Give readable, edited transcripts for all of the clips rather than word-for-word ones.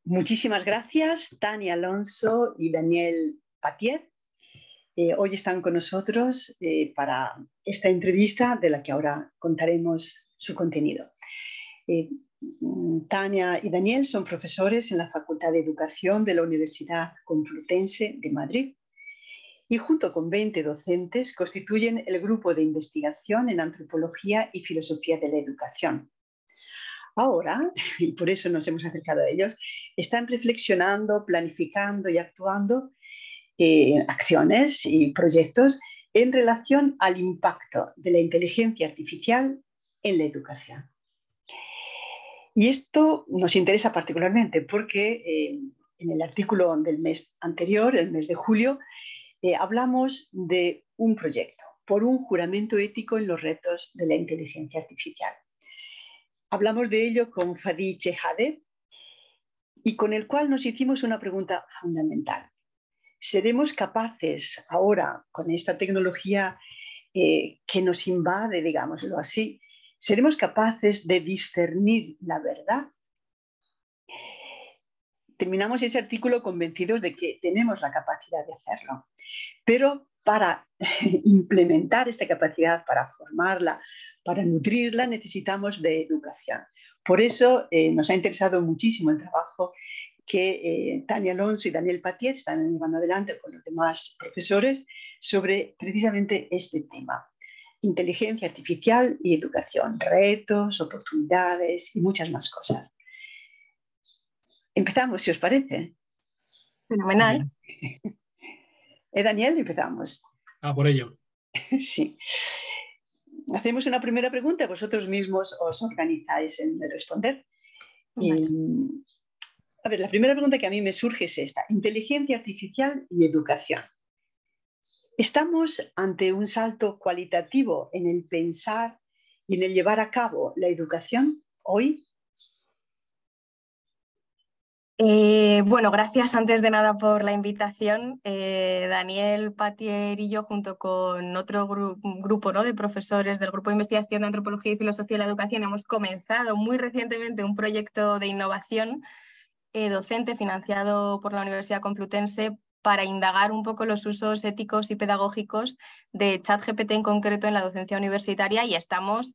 Muchísimas gracias, Tania Alonso y Daniel Patier. Hoy están con nosotros para esta entrevista de la que ahora contaremos su contenido. Tania y Daniel son profesores en la Facultad de Educación de la Universidad Complutense de Madrid y junto con 20 docentes constituyen el grupo de investigación en antropología y filosofía de la educación. Ahora, y por eso nos hemos acercado a ellos, están reflexionando, planificando y actuando acciones y proyectos en relación al impacto de la inteligencia artificial en la educación. Y esto nos interesa particularmente porque en el artículo del mes anterior, el mes de julio, hablamos de un proyecto por un juramento ético en los retos de la inteligencia artificial. Hablamos de ello con Fadi Chehade y con el cual nos hicimos una pregunta fundamental. ¿Seremos capaces ahora, con esta tecnología que nos invade, digámoslo así, seremos capaces de discernir la verdad? Terminamos ese artículo convencidos de que tenemos la capacidad de hacerlo, pero para implementar esta capacidad, para formarla, para nutrirla, necesitamos de educación. Por eso nos ha interesado muchísimo el trabajo que Tania Alonso y Daniel Patier están llevando adelante con los demás profesores sobre precisamente este tema. Inteligencia artificial y educación, retos, oportunidades y muchas más cosas. Empezamos, si os parece. Fenomenal. Daniel, empezamos. Por ello. Sí. Hacemos una primera pregunta, vosotros mismos os organizáis en responder. Vale. A ver, la primera pregunta que a mí me surge es esta: inteligencia artificial y educación. ¿Estamos ante un salto cualitativo en el pensar y en el llevar a cabo la educación hoy? Bueno, gracias antes de nada por la invitación. Daniel Patier y yo, junto con otro grupo, ¿no?, de profesores del Grupo de Investigación de Antropología y Filosofía de la Educación, hemos comenzado muy recientemente un proyecto de innovación docente financiado por la Universidad Complutense para indagar un poco los usos éticos y pedagógicos de ChatGPT en concreto en la docencia universitaria, y estamos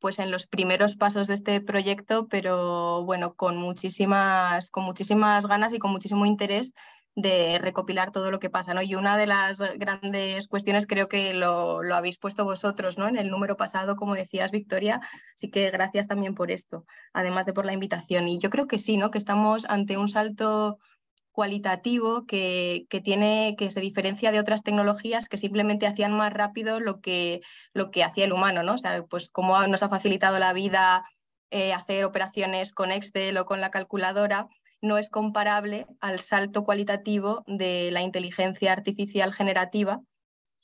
pues en los primeros pasos de este proyecto, pero bueno, con muchísimas ganas y con muchísimo interés de recopilar todo lo que pasa, ¿no? Y una de las grandes cuestiones, creo que lo habéis puesto vosotros, ¿no?, en el número pasado, como decías, Victoria, así que gracias también por esto, además de por la invitación. Y yo creo que sí, ¿no?, que estamos ante un salto cualitativo que se diferencia de otras tecnologías que simplemente hacían más rápido lo que hacía el humano, ¿no? O sea, pues cómo nos ha facilitado la vida hacer operaciones con Excel o con la calculadora, no es comparable al salto cualitativo de la inteligencia artificial generativa,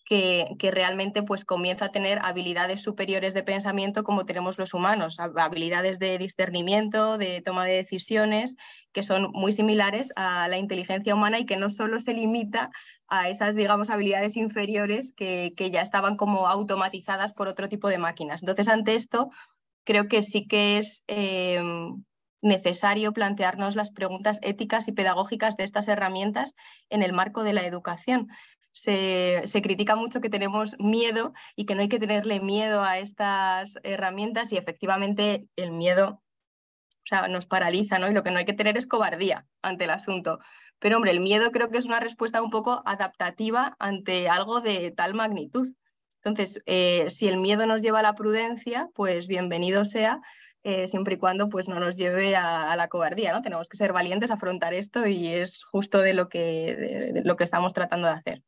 que realmente pues comienza a tener habilidades superiores de pensamiento como tenemos los humanos, habilidades de discernimiento, de toma de decisiones, que son muy similares a la inteligencia humana y que no solo se limita a esas, digamos, habilidades inferiores que ya estaban como automatizadas por otro tipo de máquinas. Entonces, ante esto, creo que sí que es necesario plantearnos las preguntas éticas y pedagógicas de estas herramientas en el marco de la educación. Se critica mucho que tenemos miedo y que no hay que tenerle miedo a estas herramientas, y efectivamente el miedo, o sea, nos paraliza, ¿no? Y lo que no hay que tener es cobardía ante el asunto. Pero hombre, el miedo creo que es una respuesta un poco adaptativa ante algo de tal magnitud. Entonces, si el miedo nos lleva a la prudencia, pues bienvenido sea, siempre y cuando pues, no nos lleve a la cobardía, ¿no? Tenemos que ser valientes, afrontar esto, y es justo de lo que estamos tratando de hacer.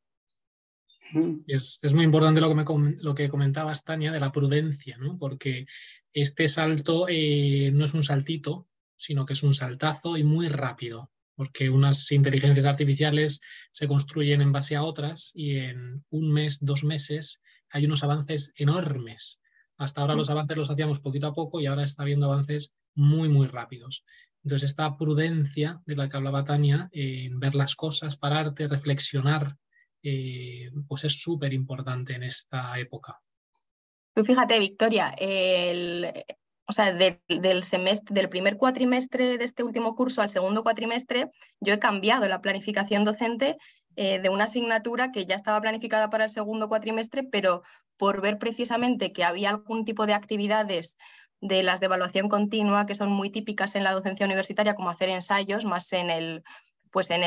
Es muy importante lo que comentabas, Tania, de la prudencia, ¿no? Porque este salto no es un saltito, sino que es un saltazo y muy rápido, porque unas inteligencias artificiales se construyen en base a otras y en un mes, 2 meses hay unos avances enormes. Hasta ahora los avances los hacíamos poquito a poco y ahora está habiendo avances muy, muy rápidos. Entonces esta prudencia de la que hablaba Tania, en ver las cosas, pararte, reflexionar, pues es súper importante en esta época. Tú fíjate, Victoria, o sea, del primer cuatrimestre de este último curso al segundo cuatrimestre, yo he cambiado la planificación docente de una asignatura que ya estaba planificada para el segundo cuatrimestre, pero por ver precisamente que había algún tipo de actividades de las de evaluación continua que son muy típicas en la docencia universitaria, como hacer ensayos, más en el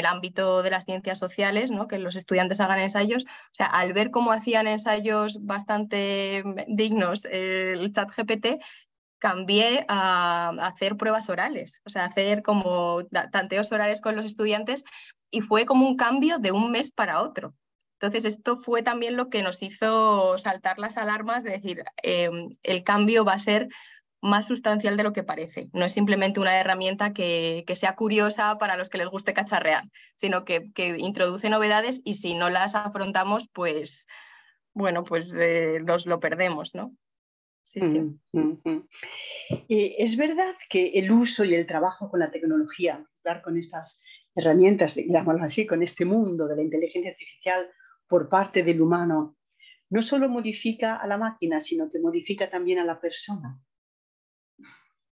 ámbito de las ciencias sociales, ¿no? Que los estudiantes hagan ensayos. O sea, al ver cómo hacían ensayos bastante dignos el ChatGPT, cambié a hacer pruebas orales, o sea, hacer como tanteos orales con los estudiantes, y fue como un cambio de un mes para otro. Entonces, esto fue también lo que nos hizo saltar las alarmas de decir, el cambio va a ser más sustancial de lo que parece. No es simplemente una herramienta que sea curiosa para los que les guste cacharrear, sino que introduce novedades, y si no las afrontamos, pues, bueno, pues nos lo perdemos, ¿no? Sí, sí. Es verdad que el uso y el trabajo con la tecnología, hablar con estas herramientas, llamarlo así, con este mundo de la inteligencia artificial por parte del humano, no solo modifica a la máquina, sino que modifica también a la persona.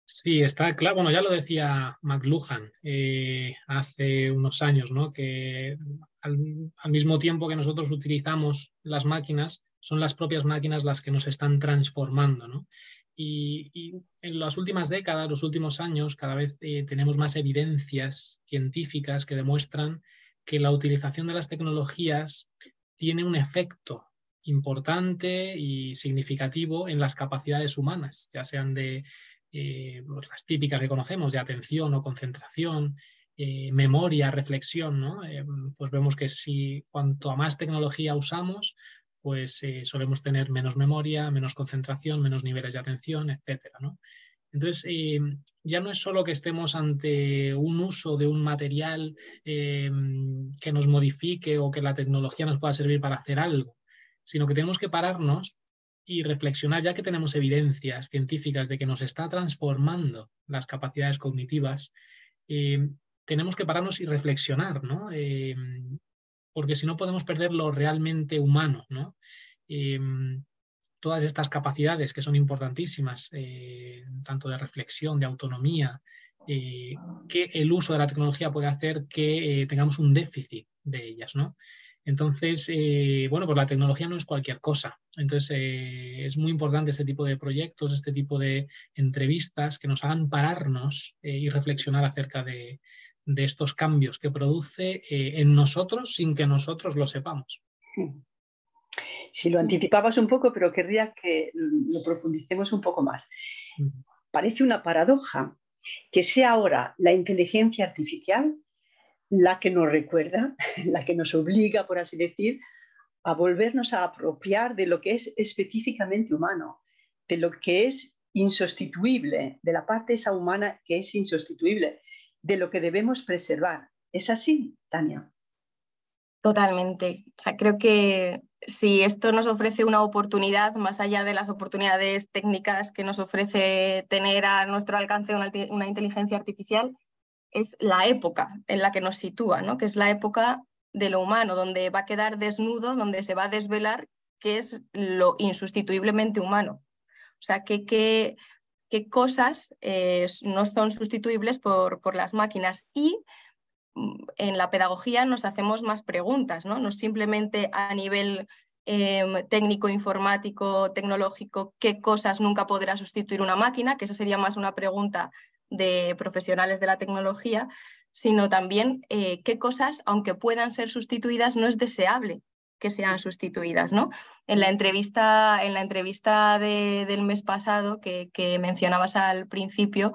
Sí, está claro. Bueno, ya lo decía McLuhan hace unos años, ¿no? Que al mismo tiempo que nosotros utilizamos las máquinas, son las propias máquinas las que nos están transformando, ¿no? Y en las últimas décadas, los últimos años, cada vez tenemos más evidencias científicas que demuestran que la utilización de las tecnologías tiene un efecto importante y significativo en las capacidades humanas, ya sean de las típicas que conocemos, de atención o concentración, memoria, reflexión, ¿no? Pues vemos que si cuanto a más tecnología usamos, pues solemos tener menos memoria, menos concentración, menos niveles de atención, etcétera, ¿no? Entonces, ya no es solo que estemos ante un uso de un material que nos modifique o que la tecnología nos pueda servir para hacer algo, sino que tenemos que pararnos y reflexionar, ya que tenemos evidencias científicas de que nos está transformando las capacidades cognitivas, tenemos que pararnos y reflexionar, ¿no? Porque si no podemos perder lo realmente humano, ¿no? Todas estas capacidades que son importantísimas, tanto de reflexión, de autonomía, que el uso de la tecnología puede hacer que tengamos un déficit de ellas, ¿no? Entonces, bueno, pues la tecnología no es cualquier cosa. Entonces, es muy importante este tipo de proyectos, este tipo de entrevistas que nos hagan pararnos y reflexionar acerca de estos cambios que produce en nosotros sin que nosotros lo sepamos. Si lo anticipabas un poco, pero querría que lo profundicemos un poco más. Parece una paradoja que sea ahora la inteligencia artificial la que nos recuerda, la que nos obliga, por así decir, a volvernos a apropiar de lo que es específicamente humano, de lo que es insustituible, de la parte esa humana que es insustituible, de lo que debemos preservar. ¿Es así, Tania? Totalmente. O sea, creo que si esto nos ofrece una oportunidad, más allá de las oportunidades técnicas que nos ofrece tener a nuestro alcance una inteligencia artificial, es la época en la que nos sitúa, ¿no? Que es la época de lo humano, donde va a quedar desnudo, donde se va a desvelar qué es lo insustituiblemente humano. O sea, qué cosas no son sustituibles por las máquinas. Y en la pedagogía nos hacemos más preguntas, ¿no? No simplemente a nivel técnico, informático, tecnológico, qué cosas nunca podrá sustituir una máquina, que esa sería más una pregunta de profesionales de la tecnología, sino también qué cosas, aunque puedan ser sustituidas, no es deseable que sean sustituidas, ¿no? En la entrevista del mes pasado que mencionabas al principio,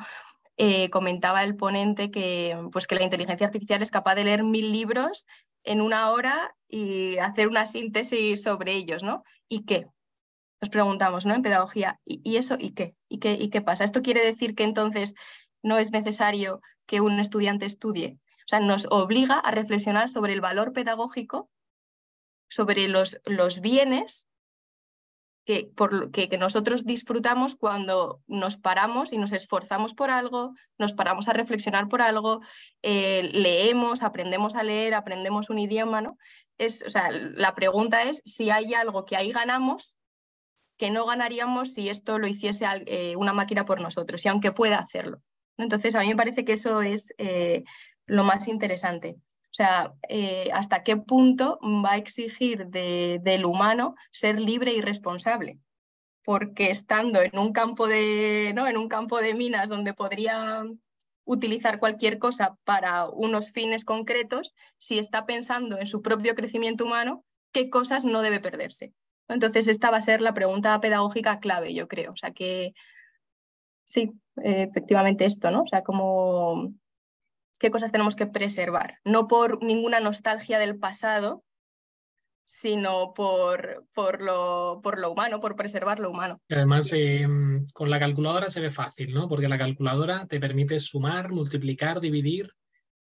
comentaba el ponente que la inteligencia artificial es capaz de leer 1000 libros en una hora y hacer una síntesis sobre ellos, ¿no? ¿Y qué? Nos preguntamos, ¿no? En pedagogía, ¿y eso y qué? ¿Y qué pasa? ¿Esto quiere decir que entonces no es necesario que un estudiante estudie? O sea, nos obliga a reflexionar sobre el valor pedagógico, sobre los bienes que nosotros disfrutamos cuando nos paramos y nos esforzamos por algo, nos paramos a reflexionar por algo, leemos, aprendemos a leer, aprendemos un idioma, ¿no? O sea, la pregunta es si hay algo que ahí ganamos que no ganaríamos si esto lo hiciese una máquina por nosotros, y aunque pueda hacerlo. Entonces, a mí me parece que eso es lo más interesante. O sea, hasta qué punto va a exigir del humano ser libre y responsable. Porque estando en un campo en un campo de minas donde podría utilizar cualquier cosa para unos fines concretos, si está pensando en su propio crecimiento humano, qué cosas no debe perderse. Entonces, esta va a ser la pregunta pedagógica clave, yo creo. O sea que sí, efectivamente esto, ¿no? O sea, qué cosas tenemos que preservar, no por ninguna nostalgia del pasado, sino por lo humano, por preservar lo humano. Y además, con la calculadora se ve fácil, ¿no? Porque la calculadora te permite sumar, multiplicar, dividir.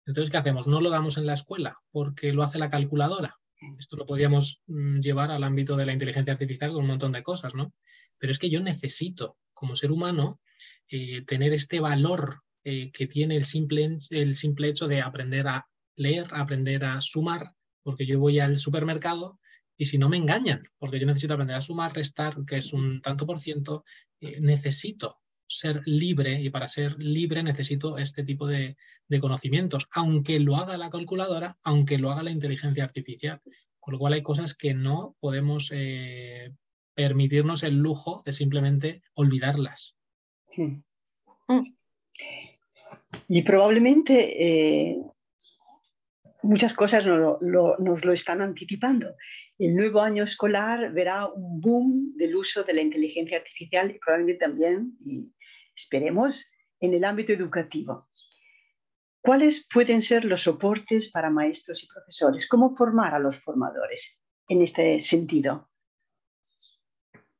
Entonces, ¿qué hacemos? No lo damos en la escuela porque lo hace la calculadora. Esto lo podríamos llevar al ámbito de la inteligencia artificial con un montón de cosas, ¿no? Pero es que yo necesito, como ser humano, tener este valor que tiene el simple hecho de aprender a leer, aprender a sumar, porque yo voy al supermercado y si no me engañan, porque yo necesito aprender a sumar, restar, que es un tanto por ciento, necesito ser libre, y para ser libre necesito este tipo de conocimientos, aunque lo haga la calculadora, aunque lo haga la inteligencia artificial. Con lo cual hay cosas que no podemos permitirnos el lujo de simplemente olvidarlas. Sí. Y probablemente muchas cosas nos lo están anticipando. El nuevo año escolar verá un boom del uso de la inteligencia artificial y probablemente también, y esperemos, en el ámbito educativo. ¿Cuáles pueden ser los soportes para maestros y profesores? ¿Cómo formar a los formadores en este sentido?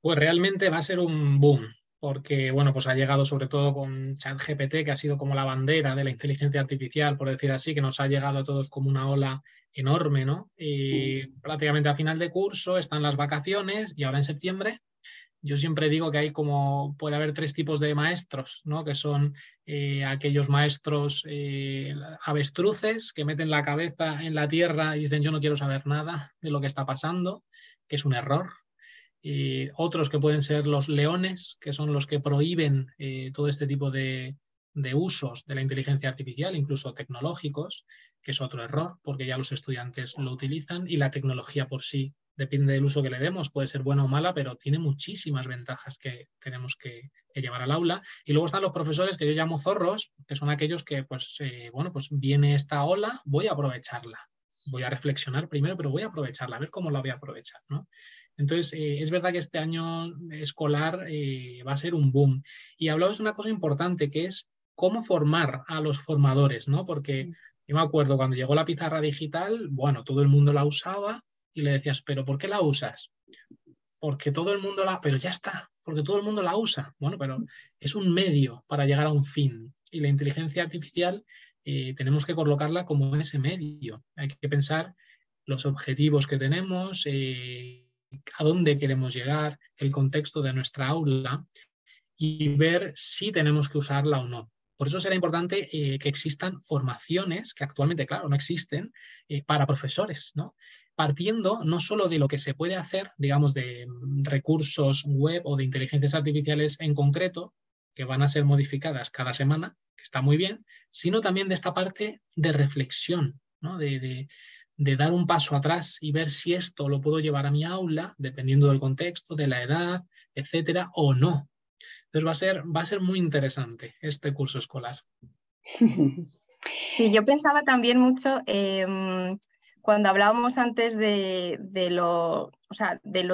Pues realmente va a ser un boom, porque bueno, pues ha llegado sobre todo con ChatGPT, que ha sido como la bandera de la inteligencia artificial, por decir así, que nos ha llegado a todos como una ola enorme, ¿no? Y prácticamente a final de curso están las vacaciones y ahora en septiembre. Yo siempre digo que puede haber tres tipos de maestros, ¿no? Que son aquellos maestros avestruces que meten la cabeza en la tierra y dicen yo no quiero saber nada de lo que está pasando, que es un error. Otros que pueden ser los leones, que son los que prohíben todo este tipo de usos de la inteligencia artificial, incluso tecnológicos, que es otro error, porque ya los estudiantes lo utilizan y la tecnología por sí, depende del uso que le demos, puede ser buena o mala, pero tiene muchísimas ventajas que tenemos que llevar al aula. Y luego están los profesores que yo llamo zorros, que son aquellos que, pues viene esta ola, voy a aprovecharla. Voy a reflexionar primero, pero voy a aprovecharla, a ver cómo la voy a aprovechar, ¿no? Entonces, es verdad que este año escolar va a ser un boom. Y hablabas de una cosa importante, que es cómo formar a los formadores, ¿no? Porque yo me acuerdo cuando llegó la pizarra digital, bueno, todo el mundo la usaba y le decías, ¿pero por qué la usas? Porque todo el mundo pero ya está, porque todo el mundo la usa. Bueno, pero es un medio para llegar a un fin. Y la inteligencia artificial tenemos que colocarla como ese medio. Hay que pensar los objetivos que tenemos, a dónde queremos llegar, el contexto de nuestra aula y ver si tenemos que usarla o no. Por eso será importante que existan formaciones que actualmente, claro, no existen para profesores, ¿no? Partiendo no solo de lo que se puede hacer, digamos, de recursos web o de inteligencias artificiales en concreto, que van a ser modificadas cada semana, que está muy bien, sino también de esta parte de reflexión, ¿no? De dar un paso atrás y ver si esto lo puedo llevar a mi aula, dependiendo del contexto, de la edad, etcétera, o no. Entonces va a ser muy interesante este curso escolar. Sí, yo pensaba también mucho cuando hablábamos antes de lo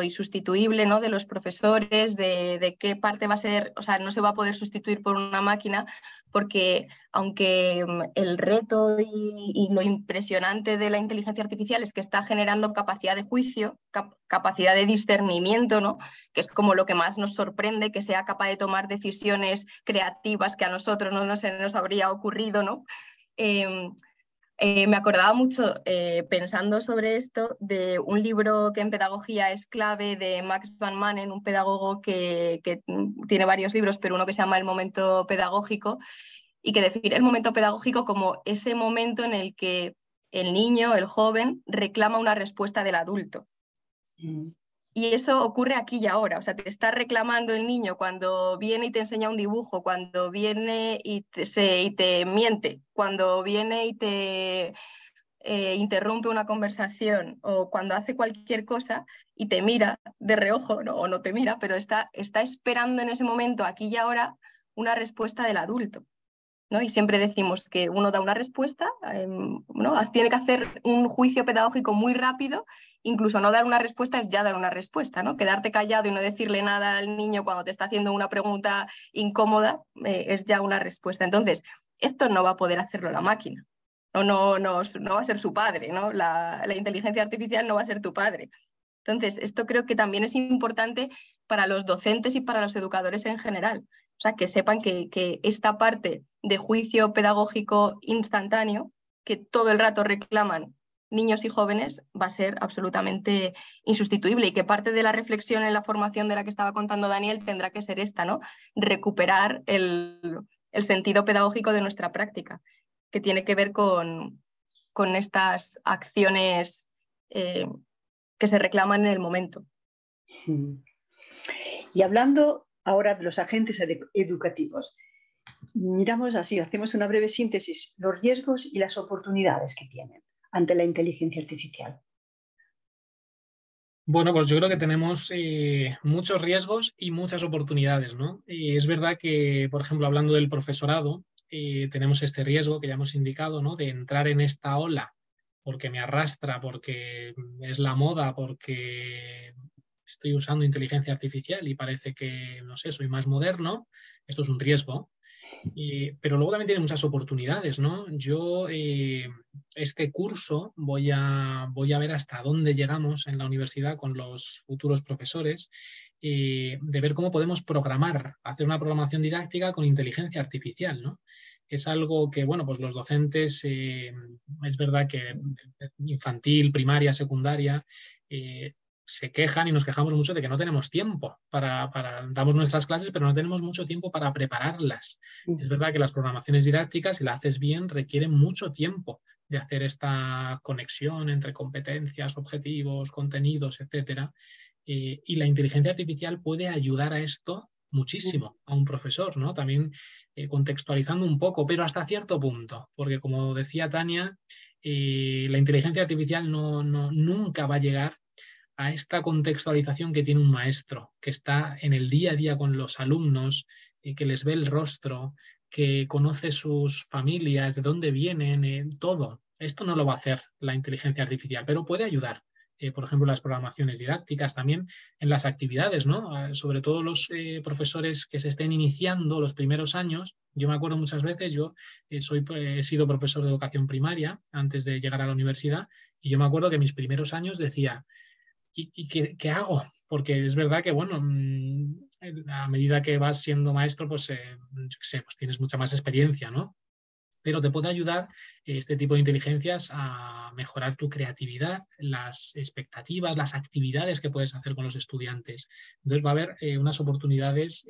insustituible, ¿no? De los profesores, de qué parte va a ser, o sea, no se va a poder sustituir por una máquina, porque aunque el reto y lo impresionante de la inteligencia artificial es que está generando capacidad de juicio, capacidad de discernimiento, ¿no? Que es como lo que más nos sorprende, que sea capaz de tomar decisiones creativas que a nosotros no se nos habría ocurrido, ¿no? Me acordaba mucho, pensando sobre esto, de un libro que en pedagogía es clave de Max van Manen, un pedagogo que tiene varios libros, pero uno que se llama El momento pedagógico, y que define el momento pedagógico como ese momento en el que el niño, el joven, reclama una respuesta del adulto. Y eso ocurre aquí y ahora, o sea, te está reclamando el niño cuando viene y te enseña un dibujo, cuando viene y te miente, cuando viene y te interrumpe una conversación o cuando hace cualquier cosa y te mira de reojo, ¿no? O no te mira, pero está esperando en ese momento, aquí y ahora, una respuesta del adulto, ¿no? Y siempre decimos que uno da una respuesta, ¿no? Tiene que hacer un juicio pedagógico muy rápido, incluso no dar una respuesta es ya dar una respuesta, ¿no? Quedarte callado y no decirle nada al niño cuando te está haciendo una pregunta incómoda es ya una respuesta. Entonces, esto no va a poder hacerlo la máquina. No va a ser su padre, ¿no? La inteligencia artificial no va a ser tu padre. Entonces, esto creo que también es importante para los docentes y para los educadores en general. O sea, que sepan que esta parte de juicio pedagógico instantáneo, que todo el rato reclaman niños y jóvenes, va a ser absolutamente insustituible y que parte de la reflexión en la formación de la que estaba contando Daniel tendrá que ser esta, ¿no? Recuperar el sentido pedagógico de nuestra práctica, que tiene que ver con estas acciones que se reclaman en el momento. Y hablando ahora de los agentes educativos, miramos así, hacemos una breve síntesis, los riesgos y las oportunidades que tienen ante la inteligencia artificial. Bueno, pues yo creo que tenemos muchos riesgos y muchas oportunidades, ¿no? Es verdad que, por ejemplo, hablando del profesorado, tenemos este riesgo que ya hemos indicado, ¿no? De entrar en esta ola porque me arrastra, porque es la moda, porque estoy usando inteligencia artificial y parece que, no sé, soy más moderno. Esto es un riesgo. Pero luego también tiene muchas oportunidades, ¿no? Yo este curso voy a ver hasta dónde llegamos en la universidad con los futuros profesores, de ver cómo podemos programar, hacer una programación didáctica con inteligencia artificial, ¿no? Es algo que, bueno, pues los docentes, es verdad que infantil, primaria, secundaria, se quejan y nos quejamos mucho de que no tenemos tiempo damos nuestras clases, pero no tenemos mucho tiempo para prepararlas. Es verdad que las programaciones didácticas, si las haces bien, requieren mucho tiempo de hacer esta conexión entre competencias, objetivos, contenidos, etcétera. Y la inteligencia artificial puede ayudar a esto muchísimo a un profesor, ¿no? También contextualizando un poco, pero hasta cierto punto, porque como decía Tania, la inteligencia artificial nunca va a llegar a esta contextualización que tiene un maestro, que está en el día a día con los alumnos, que les ve el rostro, que conoce sus familias, de dónde vienen, todo. Esto no lo va a hacer la inteligencia artificial, pero puede ayudar. Por ejemplo, las programaciones didácticas, también en las actividades, ¿no? Sobre todo los profesores que se estén iniciando los primeros años. Yo me acuerdo muchas veces, yo he sido profesor de educación primaria antes de llegar a la universidad, y yo me acuerdo que mis primeros años decía, ¿y qué hago? Porque es verdad que, bueno, a medida que vas siendo maestro, pues, yo qué sé, pues tienes mucha más experiencia, ¿no? Pero te puede ayudar este tipo de inteligencias a mejorar tu creatividad, las expectativas, las actividades que puedes hacer con los estudiantes. Entonces va a haber unas oportunidades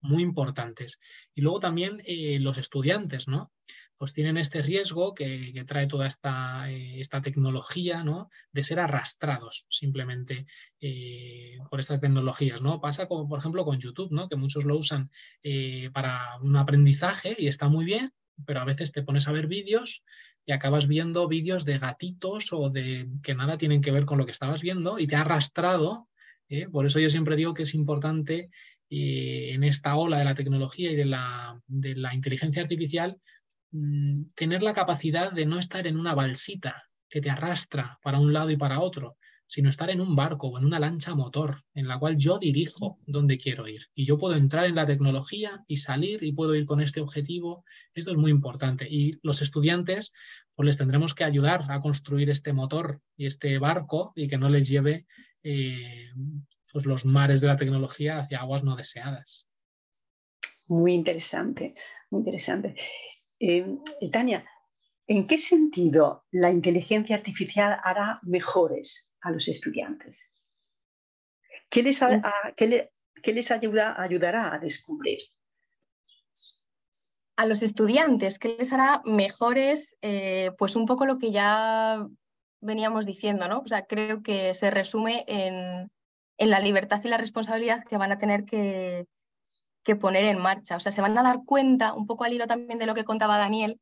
muy importantes. Y luego también los estudiantes, ¿no? Pues tienen este riesgo que trae toda esta tecnología, ¿no? De ser arrastrados simplemente por estas tecnologías, ¿no? Pasa como, por ejemplo, con YouTube, ¿no? Que muchos lo usan para un aprendizaje y está muy bien, pero a veces te pones a ver vídeos y acabas viendo vídeos de gatitos o de que nada tienen que ver con lo que estabas viendo y te ha arrastrado. Por eso yo siempre digo que es importante en esta ola de la tecnología y de la inteligencia artificial tener la capacidad de no estar en una balsita que te arrastra para un lado y para otro, sino estar en un barco o en una lancha a motor en la cual yo dirijo dónde quiero ir. Y yo puedo entrar en la tecnología y salir y puedo ir con este objetivo. Esto es muy importante. Y los estudiantes, pues les tendremos que ayudar a construir este motor y este barco y que no les lleve pues los mares de la tecnología hacia aguas no deseadas. Muy interesante, muy interesante. Tania, ¿en qué sentido la inteligencia artificial hará mejores a los estudiantes? ¿Qué les ayudará a descubrir? A los estudiantes, ¿qué les hará mejores? Pues un poco lo que ya veníamos diciendo, ¿no? O sea, creo que se resume en en la libertad y la responsabilidad que van a tener que poner en marcha. O sea, se van a dar cuenta, un poco al hilo también de lo que contaba Daniel,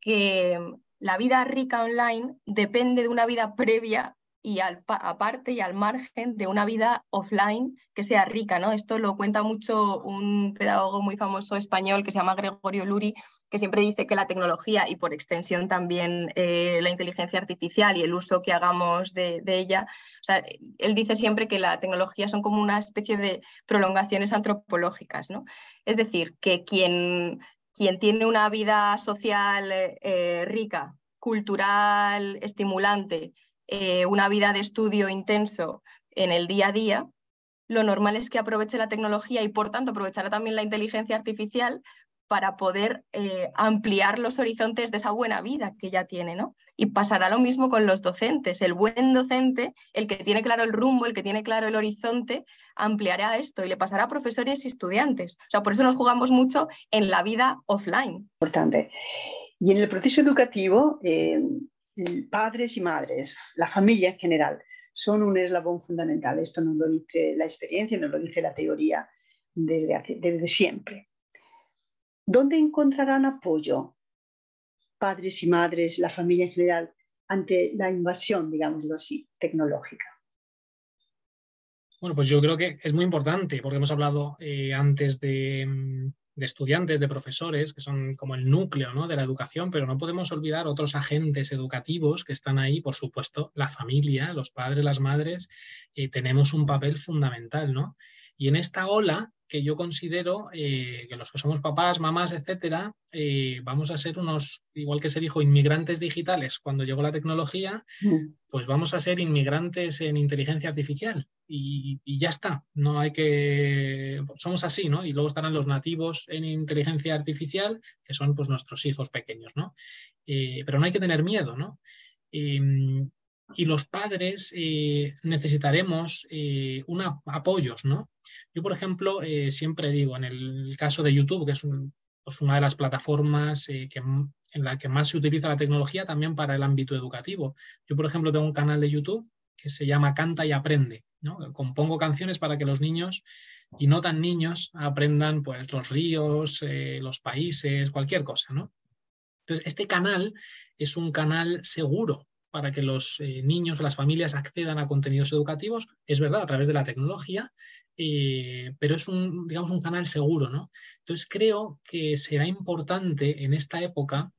que la vida rica online depende de una vida previa y aparte y al margen de una vida offline que sea rica, ¿no? Esto lo cuenta mucho un pedagogo muy famoso español que se llama Gregorio Luri, que siempre dice que la tecnología y por extensión también la inteligencia artificial y el uso que hagamos de ella, o sea, él dice siempre que la tecnología son como una especie de prolongaciones antropológicas, ¿no? Es decir, que quien tiene una vida social rica, cultural, estimulante, una vida de estudio intenso en el día a día, lo normal es que aproveche la tecnología y por tanto aprovechará también la inteligencia artificial para poder ampliar los horizontes de esa buena vida que ya tiene, ¿no? Y pasará lo mismo con los docentes. El buen docente, el que tiene claro el rumbo, el que tiene claro el horizonte, ampliará esto y le pasará a profesores y estudiantes. O sea, por eso nos jugamos mucho en la vida offline. Importante. Y en el proceso educativo, padres y madres, la familia en general, son un eslabón fundamental. Esto nos lo dice la experiencia, nos lo dice la teoría desde siempre. ¿Dónde encontrarán apoyo padres y madres, la familia en general, ante la invasión, digámoslo así, tecnológica? Bueno, pues yo creo que es muy importante, porque hemos hablado antes de estudiantes, de profesores, que son como el núcleo, ¿no?, de la educación, pero no podemos olvidar otros agentes educativos que están ahí, por supuesto, la familia, los padres, las madres, tenemos un papel fundamental, ¿no? Y en esta ola que yo considero que los que somos papás, mamás, etcétera, vamos a ser unos, igual que se dijo, inmigrantes digitales cuando llegó la tecnología, pues vamos a ser inmigrantes en inteligencia artificial y ya está, no hay que, somos así, ¿no? Y luego estarán los nativos en inteligencia artificial, que son pues nuestros hijos pequeños, ¿no? Pero no hay que tener miedo, ¿no? Y los padres necesitaremos apoyos, ¿no? Yo, por ejemplo, siempre digo, en el caso de YouTube, que es pues una de las plataformas en la que más se utiliza la tecnología también para el ámbito educativo. Yo, por ejemplo, tengo un canal de YouTube que se llama Canta y Aprende, ¿no? Compongo canciones para que los niños y no tan niños aprendan pues, los ríos, los países, cualquier cosa, ¿no? Entonces, este canal es un canal seguro para que los niños o las familias accedan a contenidos educativos, es verdad, a través de la tecnología, pero es digamos, un canal seguro, ¿no? Entonces creo que será importante en esta época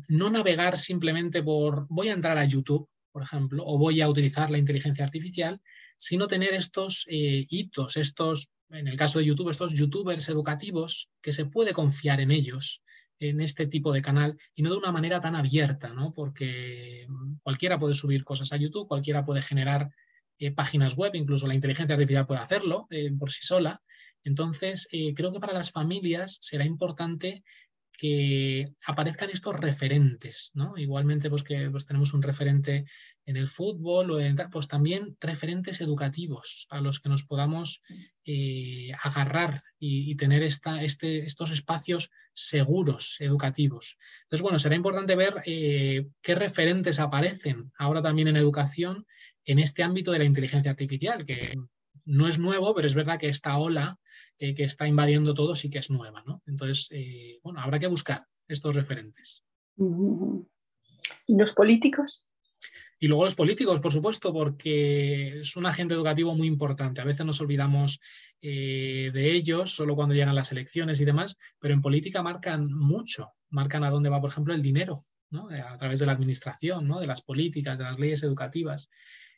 no navegar simplemente por voy a entrar a YouTube, por ejemplo, o voy a utilizar la inteligencia artificial, sino tener estos hitos, en el caso de YouTube, estos youtubers educativos que se puede confiar en ellos, en este tipo de canal y no de una manera tan abierta, ¿no? Porque cualquiera puede subir cosas a YouTube, cualquiera puede generar páginas web, incluso la inteligencia artificial puede hacerlo por sí sola. Entonces, creo que para las familias será importante que aparezcan estos referentes, ¿no? Igualmente, pues que pues tenemos un referente en el fútbol, pues también referentes educativos a los que nos podamos agarrar y tener estos espacios seguros educativos. Entonces, bueno, será importante ver qué referentes aparecen ahora también en educación en este ámbito de la inteligencia artificial, que no es nuevo, pero es verdad que esta ola que está invadiendo todo sí que es nueva, ¿no? Entonces, bueno, habrá que buscar estos referentes. ¿Y los políticos? Y luego los políticos, por supuesto, porque es un agente educativo muy importante. A veces nos olvidamos de ellos solo cuando llegan las elecciones y demás, pero en política marcan mucho, marcan a dónde va, por ejemplo, el dinero, ¿no? A través de la administración, ¿no? De las políticas, de las leyes educativas.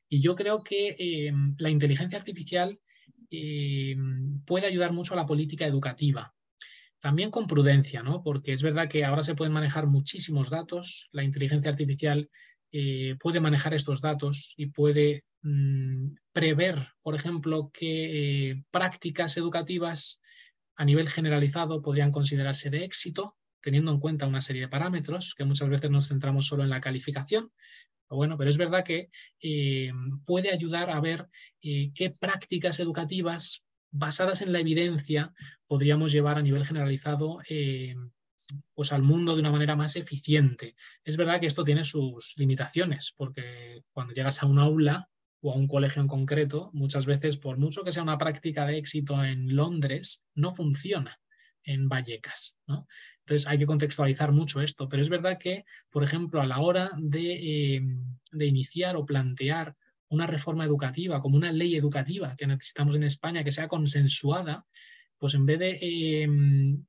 Y yo creo que la inteligencia artificial puede ayudar mucho a la política educativa. También con prudencia, ¿no? Porque es verdad que ahora se pueden manejar muchísimos datos, la inteligencia artificial puede manejar estos datos y puede prever, por ejemplo, qué prácticas educativas a nivel generalizado podrían considerarse de éxito, teniendo en cuenta una serie de parámetros, que muchas veces nos centramos solo en la calificación. Bueno, pero es verdad que puede ayudar a ver qué prácticas educativas basadas en la evidencia podríamos llevar a nivel generalizado pues al mundo de una manera más eficiente. Es verdad que esto tiene sus limitaciones, porque cuando llegas a un aula o a un colegio en concreto, muchas veces, por mucho que sea una práctica de éxito en Londres, no funciona en Vallecas, ¿no? Entonces hay que contextualizar mucho esto, pero es verdad que, por ejemplo, a la hora de iniciar o plantear una reforma educativa, como una ley educativa que necesitamos en España, que sea consensuada, pues en vez de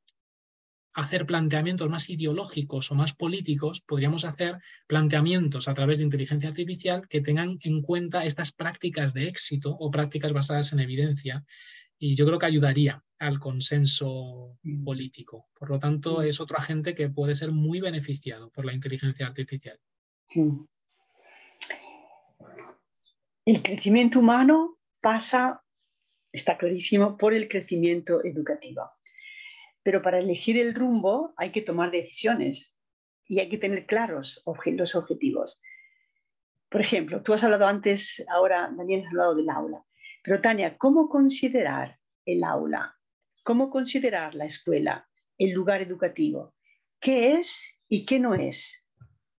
hacer planteamientos más ideológicos o más políticos, podríamos hacer planteamientos a través de inteligencia artificial que tengan en cuenta estas prácticas de éxito o prácticas basadas en evidencia. Y yo creo que ayudaría al consenso político. Por lo tanto, es otro agente que puede ser muy beneficiado por la inteligencia artificial. El crecimiento humano pasa, está clarísimo, por el crecimiento educativo. Pero para elegir el rumbo hay que tomar decisiones y hay que tener claros los objetivos. Por ejemplo, tú has hablado antes, ahora Daniel ha hablado del aula. Pero Tania, ¿cómo considerar el aula? ¿Cómo considerar la escuela, el lugar educativo? ¿Qué es y qué no es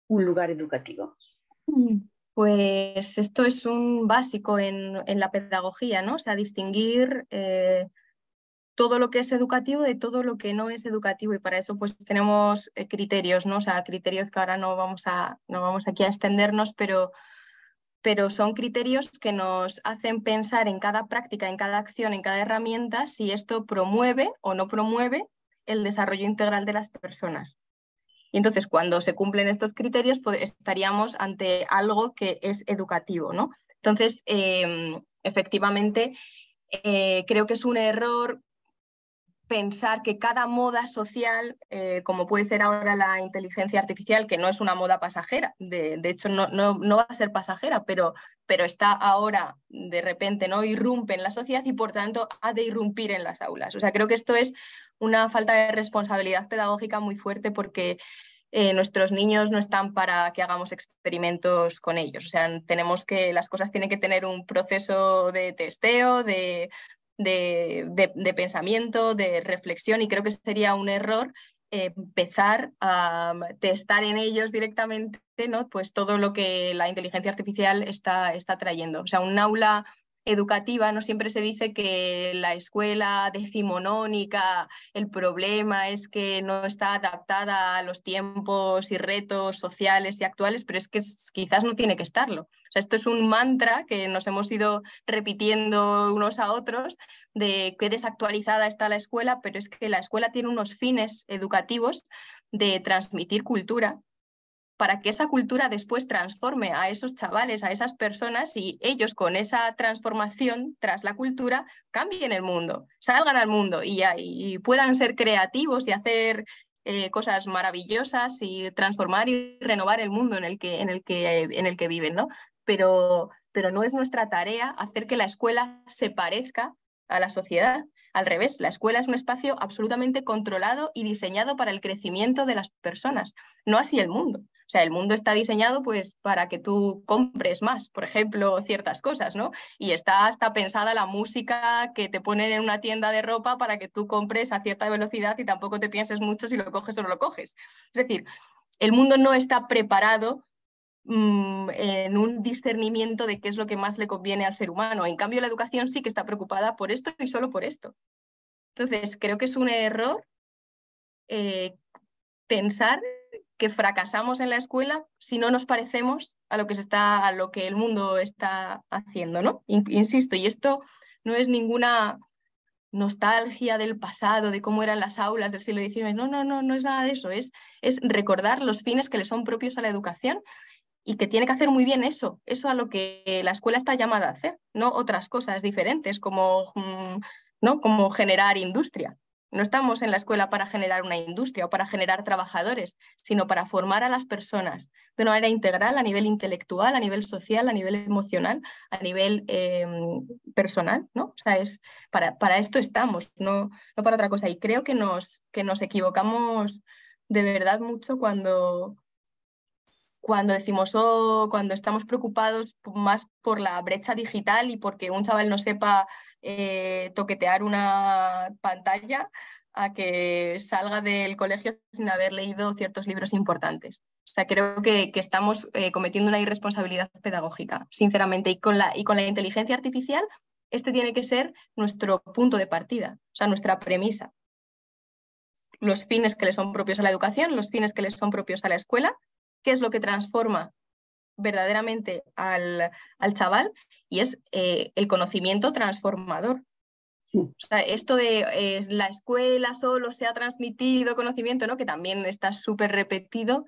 un lugar educativo? Pues esto es un básico en la pedagogía, ¿no? O sea, distinguir todo lo que es educativo de todo lo que no es educativo, y para eso pues tenemos criterios, ¿no? O sea, criterios que ahora no vamos aquí a extendernos, pero son criterios que nos hacen pensar en cada práctica, en cada acción, en cada herramienta, si esto promueve o no promueve el desarrollo integral de las personas. Y entonces, cuando se cumplen estos criterios, pues estaríamos ante algo que es educativo, ¿no? Entonces, efectivamente, creo que es un error pensar que cada moda social, como puede ser ahora la inteligencia artificial, que no es una moda pasajera, de hecho no va a ser pasajera, pero está ahora de repente, ¿no? Irrumpe en la sociedad y por tanto ha de irrumpir en las aulas. O sea, creo que esto es una falta de responsabilidad pedagógica muy fuerte, porque nuestros niños no están para que hagamos experimentos con ellos. O sea, las cosas tienen que tener un proceso de testeo, de pensamiento, de reflexión, y creo que sería un error empezar a testar en ellos directamente, ¿no? Pues todo lo que la inteligencia artificial está trayendo. O sea, un aula educativa, no siempre se dice que la escuela decimonónica, el problema es que no está adaptada a los tiempos y retos sociales y actuales, pero es que quizás no tiene que estarlo. O sea, esto es un mantra que nos hemos ido repitiendo unos a otros de qué desactualizada está la escuela, pero es que la escuela tiene unos fines educativos de transmitir cultura, para que esa cultura después transforme a esos chavales, a esas personas, y ellos con esa transformación tras la cultura cambien el mundo, salgan al mundo y puedan ser creativos y hacer cosas maravillosas y transformar y renovar el mundo en el que viven, ¿no? Pero no es nuestra tarea hacer que la escuela se parezca a la sociedad. Al revés, la escuela es un espacio absolutamente controlado y diseñado para el crecimiento de las personas, no así el mundo. O sea, el mundo está diseñado pues para que tú compres más, por ejemplo, ciertas cosas, ¿no? Y está hasta pensada la música que te ponen en una tienda de ropa para que tú compres a cierta velocidad y tampoco te pienses mucho si lo coges o no lo coges. Es decir, el mundo no está preparado en un discernimiento de qué es lo que más le conviene al ser humano. En cambio, la educación sí que está preocupada por esto y solo por esto. Entonces, creo que es un error pensar que fracasamos en la escuela si no nos parecemos a lo que el mundo está haciendo, ¿no? Insisto, y esto no es ninguna nostalgia del pasado, de cómo eran las aulas del siglo XIX. No es nada de eso. Es recordar los fines que le son propios a la educación, y que tiene que hacer muy bien eso a lo que la escuela está llamada a hacer, no otras cosas diferentes como, ¿no? Como generar industria. No estamos en la escuela para generar una industria o para generar trabajadores, sino para formar a las personas de una manera integral, a nivel intelectual, a nivel social, a nivel emocional, a nivel personal, ¿no? O sea, para esto estamos, no para otra cosa. Y creo que nos equivocamos de verdad mucho cuando decimos cuando estamos preocupados más por la brecha digital y porque un chaval no sepa toquetear una pantalla, a que salga del colegio sin haber leído ciertos libros importantes. O sea, creo que estamos cometiendo una irresponsabilidad pedagógica, sinceramente, y con la inteligencia artificial este tiene que ser nuestro punto de partida, o sea, nuestra premisa. Los fines que le son propios a la educación, los fines que le son propios a la escuela, qué es lo que transforma verdaderamente al chaval, y es el conocimiento transformador. Sí. O sea, esto de la escuela solo se ha transmitido conocimiento, ¿no? Que también está súper repetido,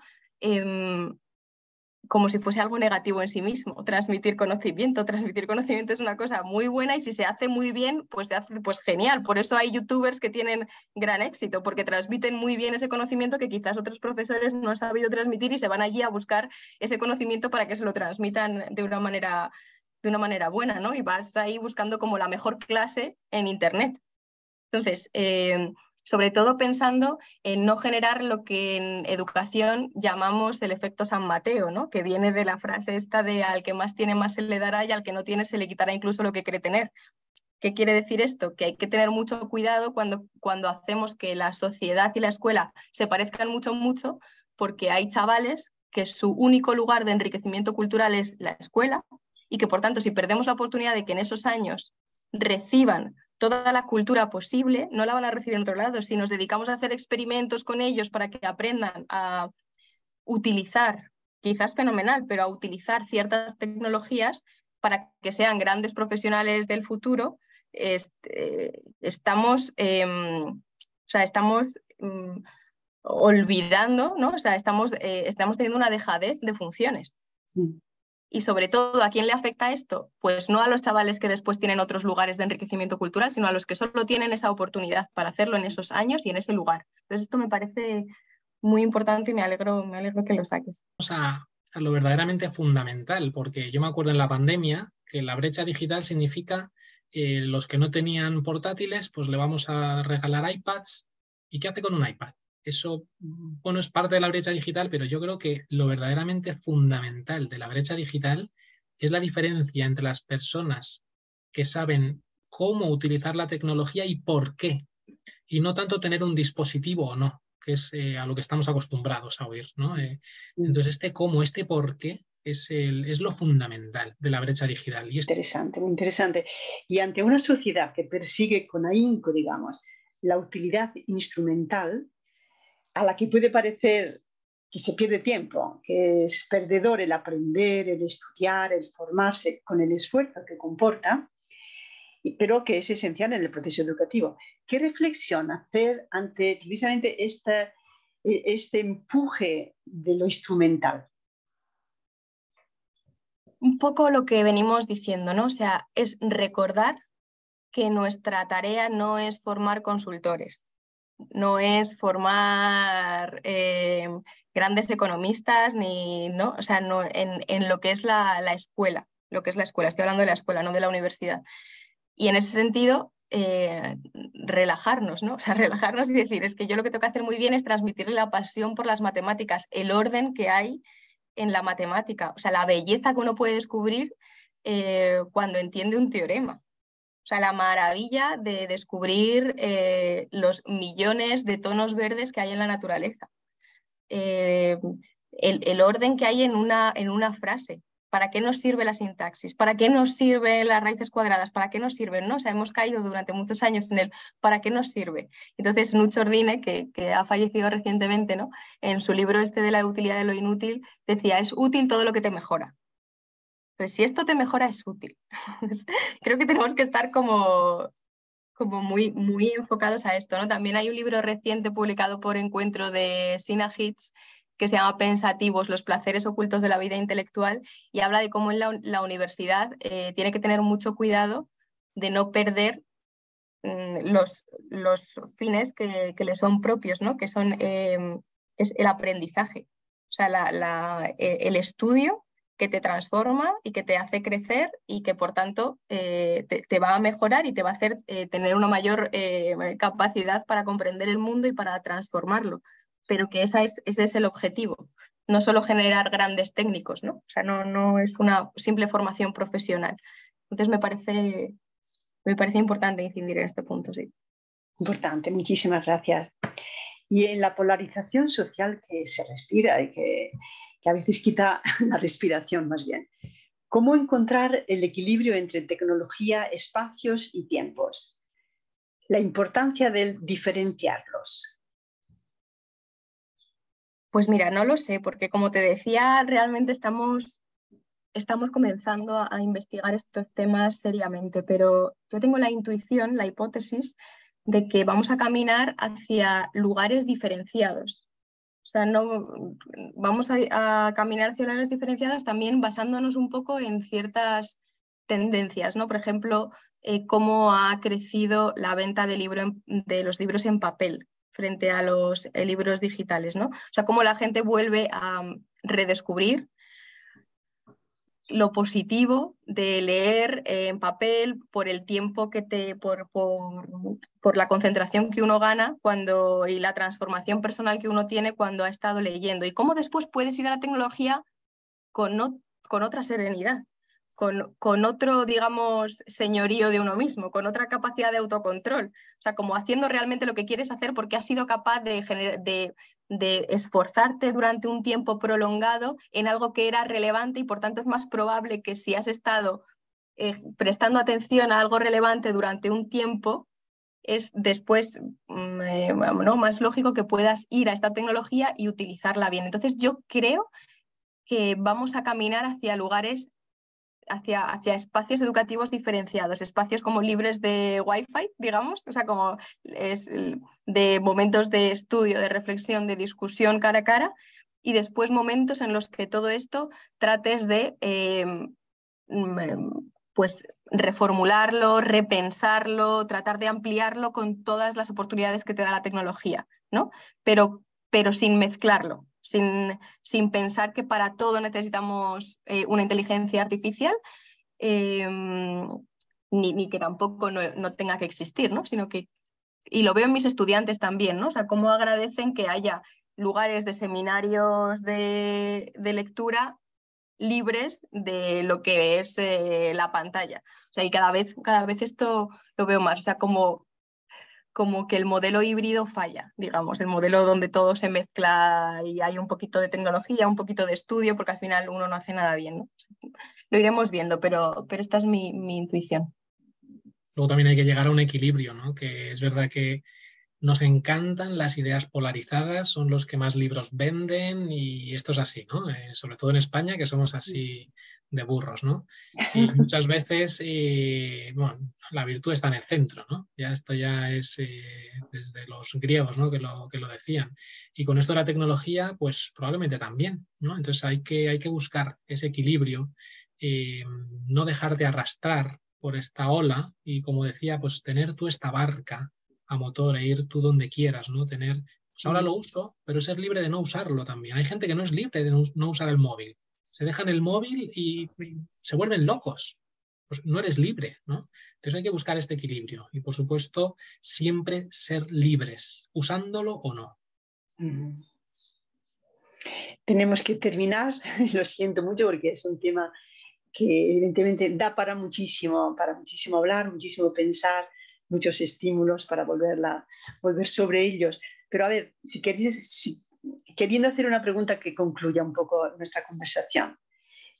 como si fuese algo negativo en sí mismo. Transmitir conocimiento es una cosa muy buena, y si se hace muy bien, pues se hace pues genial. Por eso hay youtubers que tienen gran éxito, porque transmiten muy bien ese conocimiento que quizás otros profesores no han sabido transmitir, y se van allí a buscar ese conocimiento para que se lo transmitan de una manera buena, ¿no? Y vas ahí buscando como la mejor clase en internet. Entonces, sobre todo pensando en no generar lo que en educación llamamos el efecto San Mateo, ¿no? Que viene de la frase esta de al que más tiene más se le dará y al que no tiene se le quitará incluso lo que cree tener. ¿Qué quiere decir esto? Que hay que tener mucho cuidado cuando hacemos que la sociedad y la escuela se parezcan mucho, porque hay chavales que su único lugar de enriquecimiento cultural es la escuela, y que por tanto, si perdemos la oportunidad de que en esos años reciban toda la cultura posible, no la van a recibir en otro lado. Si nos dedicamos a hacer experimentos con ellos para que aprendan a utilizar, quizás fenomenal, pero a utilizar ciertas tecnologías para que sean grandes profesionales del futuro, estamos olvidando, ¿no? O sea, estamos teniendo una dejadez de funciones. Sí. Y sobre todo, ¿a quién le afecta esto? Pues no a los chavales que después tienen otros lugares de enriquecimiento cultural, sino a los que solo tienen esa oportunidad para hacerlo en esos años y en ese lugar. Entonces esto me parece muy importante y me alegro que lo saques. A lo verdaderamente fundamental, porque yo me acuerdo en la pandemia que la brecha digital significa los que no tenían portátiles, pues le vamos a regalar iPads. ¿Y qué hace con un iPad? Eso, bueno, es parte de la brecha digital, pero yo creo que lo verdaderamente fundamental de la brecha digital es la diferencia entre las personas que saben cómo utilizar la tecnología y por qué, y no tanto tener un dispositivo o no, que es a lo que estamos acostumbrados a oír, ¿no? Entonces, este cómo, este por qué es lo fundamental de la brecha digital. Y Interesante, muy interesante. Y ante una sociedad que persigue con ahínco, digamos, la utilidad instrumental, a la que puede parecer que se pierde tiempo, que es perdedor el aprender, el estudiar, el formarse con el esfuerzo que comporta, pero que es esencial en el proceso educativo. ¿Qué reflexión hacer ante precisamente este empuje de lo instrumental? Un poco lo que venimos diciendo, ¿no? O sea, es recordar que nuestra tarea no es formar consultores, no es formar grandes economistas, ni, ¿no? O sea, no, en lo que es la escuela, lo que es la escuela, estoy hablando de la escuela, no de la universidad. Y en ese sentido, relajarnos, ¿no? O sea, relajarnos y decir, es que yo lo que tengo que hacer muy bien es transmitirle la pasión por las matemáticas, el orden que hay en la matemática, o sea, la belleza que uno puede descubrir cuando entiende un teorema. O sea, la maravilla de descubrir los millones de tonos verdes que hay en la naturaleza. El orden que hay en una frase. ¿Para qué nos sirve la sintaxis? ¿Para qué nos sirven las raíces cuadradas? ¿Para qué nos sirven? ¿No? O sea, hemos caído durante muchos años en el ¿para qué nos sirve? Entonces, Nuccio Ordine, que ha fallecido recientemente, ¿no? En su libro este de la utilidad de lo inútil, decía, es útil todo lo que te mejora. Entonces, si esto te mejora, es útil. Creo que tenemos que estar como muy, muy enfocados a esto, ¿no? También hay un libro reciente publicado por Encuentro de Sina Hitz que se llama Pensativos, los placeres ocultos de la vida intelectual, y habla de cómo en la universidad tiene que tener mucho cuidado de no perder los fines que le son propios, ¿no? Que son es el aprendizaje, o sea, el estudio que te transforma y que te hace crecer y que por tanto te va a mejorar y te va a hacer tener una mayor capacidad para comprender el mundo y para transformarlo, pero que ese es el objetivo, no solo generar grandes técnicos, ¿no? O sea, no es una simple formación profesional. Entonces me parece importante incidir en este punto, sí. Importante, muchísimas gracias. Y en la polarización social que se respira y que a veces quita la respiración más bien, ¿cómo encontrar el equilibrio entre tecnología, espacios y tiempos? La importancia de diferenciarlos. Pues mira, no lo sé, porque como te decía, realmente estamos comenzando a investigar estos temas seriamente, pero yo tengo la intuición, la hipótesis de que vamos a caminar hacia lugares diferenciados. O sea, no, vamos a caminar hacia lugares diferenciados también basándonos un poco en ciertas tendencias, ¿no? Por ejemplo, cómo ha crecido la venta de los libros en papel frente a los libros digitales, ¿no? O sea, cómo la gente vuelve a redescubrir lo positivo de leer en papel por el tiempo por la concentración que uno gana y la transformación personal que uno tiene cuando ha estado leyendo, y cómo después puedes ir a la tecnología con otra serenidad, con otro, digamos, señorío de uno mismo, con otra capacidad de autocontrol, o sea, como haciendo realmente lo que quieres hacer porque has sido capaz de esforzarte durante un tiempo prolongado en algo que era relevante, y por tanto es más probable que si has estado prestando atención a algo relevante durante un tiempo, es después ¿no? más lógico que puedas ir a esta tecnología y utilizarla bien. Entonces yo creo que vamos a caminar hacia lugares, hacia espacios educativos diferenciados, espacios como libres de Wi-Fi, digamos, o sea, como de momentos de estudio, de reflexión, de discusión cara a cara, y después momentos en los que todo esto trates de pues reformularlo, repensarlo, tratar de ampliarlo con todas las oportunidades que te da la tecnología, ¿no? Pero sin mezclarlo, sin pensar que para todo necesitamos una inteligencia artificial, ni que tampoco no tenga que existir, ¿no? Sino que, y lo veo en mis estudiantes también, ¿no? O sea, cómo agradecen que haya lugares de seminarios de lectura libres de lo que es la pantalla. O sea, y cada vez esto lo veo más, o sea, como que el modelo híbrido falla, digamos, el modelo donde todo se mezcla y hay un poquito de tecnología, un poquito de estudio, porque al final uno no hace nada bien, ¿no? Lo iremos viendo, pero esta es mi intuición. Luego también hay que llegar a un equilibrio, ¿no? Que es verdad que nos encantan las ideas polarizadas, son los que más libros venden, y esto es así, ¿no? Sobre todo en España, que somos así de burros, ¿no? Y muchas veces, bueno, la virtud está en el centro, ¿no? Ya esto ya es desde los griegos, ¿no? Que lo decían. Y con esto de la tecnología, pues probablemente también, ¿no? Entonces hay que buscar ese equilibrio, no dejarte arrastrar por esta ola y, como decía, pues tener tú esta barca a motor e ir tú donde quieras, ¿no? Tener, pues ahora lo uso, pero ser libre de no usarlo también. Hay gente que no es libre de no usar el móvil. Se dejan el móvil y se vuelven locos. Pues no eres libre, ¿no? Entonces hay que buscar este equilibrio y, por supuesto, siempre ser libres, usándolo o no. Tenemos que terminar, lo siento mucho porque es un tema que evidentemente da para muchísimo hablar, muchísimo pensar, muchos estímulos para volver sobre ellos. Pero a ver, queriendo hacer una pregunta que concluya un poco nuestra conversación.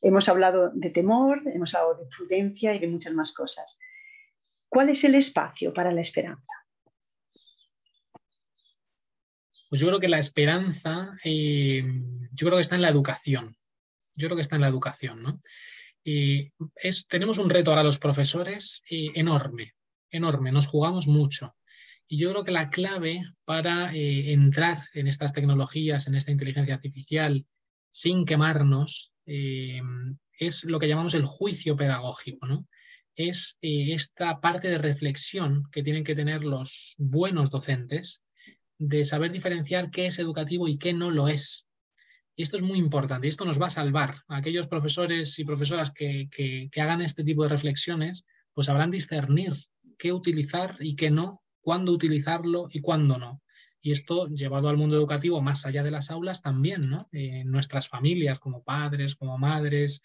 Hemos hablado de temor, hemos hablado de prudencia y de muchas más cosas. ¿Cuál es el espacio para la esperanza? Pues yo creo que la esperanza, yo creo que está en la educación. Yo creo que está en la educación, ¿no? Tenemos un reto ahora los profesores enorme, enorme, nos jugamos mucho. Y yo creo que la clave para entrar en estas tecnologías, en esta inteligencia artificial, sin quemarnos, es lo que llamamos el juicio pedagógico, ¿no? Es esta parte de reflexión que tienen que tener los buenos docentes, de saber diferenciar qué es educativo y qué no lo es. Y esto es muy importante, y esto nos va a salvar. A aquellos profesores y profesoras que hagan este tipo de reflexiones, pues sabrán discernir qué utilizar y qué no, cuándo utilizarlo y cuándo no. Y esto, llevado al mundo educativo más allá de las aulas, también, ¿no? En nuestras familias, como padres, como madres,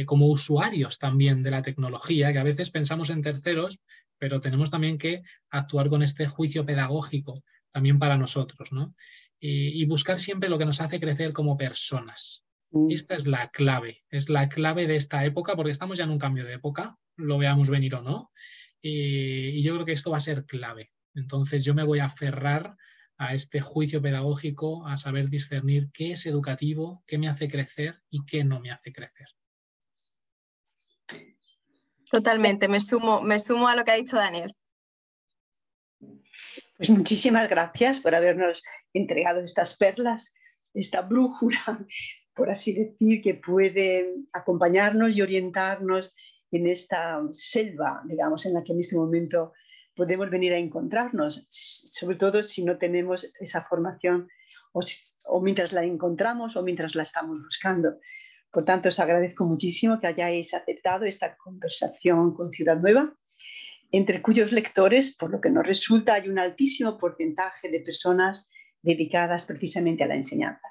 como usuarios también de la tecnología, que a veces pensamos en terceros, pero tenemos también que actuar con este juicio pedagógico también para nosotros, ¿no? Y buscar siempre lo que nos hace crecer como personas. Esta es la clave de esta época, porque estamos ya en un cambio de época, lo veamos venir o no, y yo creo que esto va a ser clave. Entonces yo me voy a aferrar a este juicio pedagógico, a saber discernir qué es educativo, qué me hace crecer y qué no me hace crecer. Totalmente, me sumo a lo que ha dicho Daniel. Pues muchísimas gracias por habernos entregado estas perlas, esta brújula, por así decir, que puede acompañarnos y orientarnos en esta selva, digamos, en la que en este momento podemos venir a encontrarnos, sobre todo si no tenemos esa formación o mientras la encontramos o mientras la estamos buscando. Por tanto, os agradezco muchísimo que hayáis aceptado esta conversación con Ciudad Nueva, entre cuyos lectores, por lo que nos resulta, hay un altísimo porcentaje de personas dedicadas precisamente a la enseñanza.